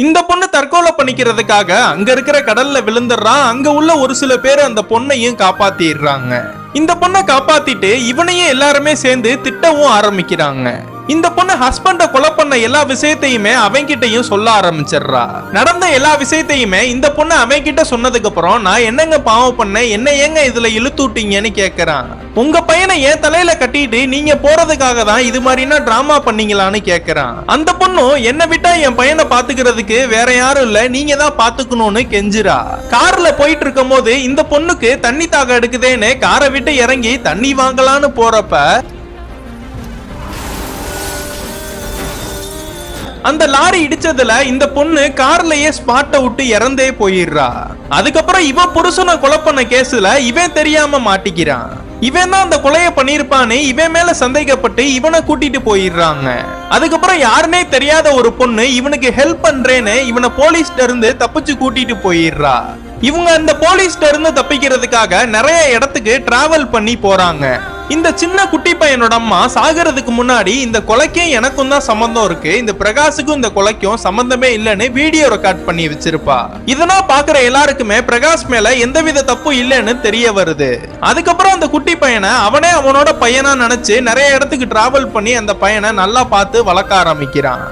இந்த பொண்ணு தற்கொலை பண்ணிக்கிறதுக்காக அங்க இருக்கிற கடல்ல விழுந்துடுறான். அங்க உள்ள ஒரு சில பேர் அந்த பொண்ணையும் காப்பாத்திடுறாங்க. இந்த பொண்ணை காப்பாத்திட்டு இவனையும் எல்லாருமே சேர்ந்து திட்டவும் ஆரம்பிக்கிறாங்க. இந்த பொண்ணு ஹஸ்பண்ட கொலை பண்ண எல்லா விஷயத்தையுமே அவன்கிட்டயும் சொல்ல ஆரம்பிச்சிடுறா. நடந்த எல்லா விஷயத்தையுமே இந்த பொண்ணு அவன்கிட்ட சொன்னதுக்கு அப்புறம் நான் என்னங்க பாவம் பண்ண, என்ன ஏங்க இதுல இழுத்துட்டீங்கன்னு கேக்குறான். உங்க பையனை ஏன் தலையில கட்டிட்டு நீங்க போறதுக்காக தான் இது மாதிரினா டிராமா பண்ணீங்களான்னு கேக்குறான். அந்த பொண்ணும் என்ன விட்டா என் பையனை பாத்துக்கிறதுக்கு வேற யாரும் இல்ல, நீங்க தான் பாத்துக்கணும்னு கெஞ்சுறா. கார்ல போயிட்டு இருக்கும் போது இந்த பொண்ணுக்கு தண்ணி தாக எடுக்குதேன்னு காரை விட்டு இறங்கி தண்ணி வாங்கலான்னு போறப்ப அந்த லாரி இடிச்சதுல இந்த பொண்ணு கார்லயே ஸ்பாட்டை விட்டு இறந்தே போயிடுறா. அதுக்கப்புறம் இவன் புருஷனை கொலை பண்ண கேஸ்ல இவன் தெரியாம மாட்டிக்கிறான். இவன் தான் அந்த கொலையை பண்ணிருப்பான்னு இவன் மேல சந்தேகப்பட்டு இவனை கூட்டிட்டு போயிடுறாங்க. அதுக்கப்புறம் யாருன்னே தெரியாத ஒரு பொண்ணு இவனுக்கு ஹெல்ப் பண்றேன்னு இவனை போலீஸ்ல இருந்து தப்பிச்சு கூட்டிட்டு போயிடுறா. இவங்க அந்த போலீஸ்ல இருந்து தப்பிக்கிறதுக்காக நிறைய இடத்துக்கு டிராவல் பண்ணி போறாங்க. இந்த சின்ன குட்டி பையனோட அம்மா சாகிறதுக்கு முன்னாடி இந்த கொலைக்கும் எனக்கும் தான் சம்பந்தம் இருக்கு, இந்த பிரகாஷுக்கும் இந்த கொலைக்கும் சம்பந்தமே இல்லைன்னு வீடியோ ரெக்கார்ட் பண்ணி வச்சிருப்பா. இதெல்லாம் பாக்குற எல்லாருக்குமே பிரகாஷ் மேல எந்தவித தப்பு இல்லைன்னு தெரிய வருது. அதுக்கப்புறம் அந்த குட்டி பையனை அவனே அவனோட பையனா நினைச்சு நிறைய இடத்துக்கு டிராவல் பண்ணி அந்த பையனை நல்லா பார்த்து வளர்க்க ஆரம்பிக்கிறான்.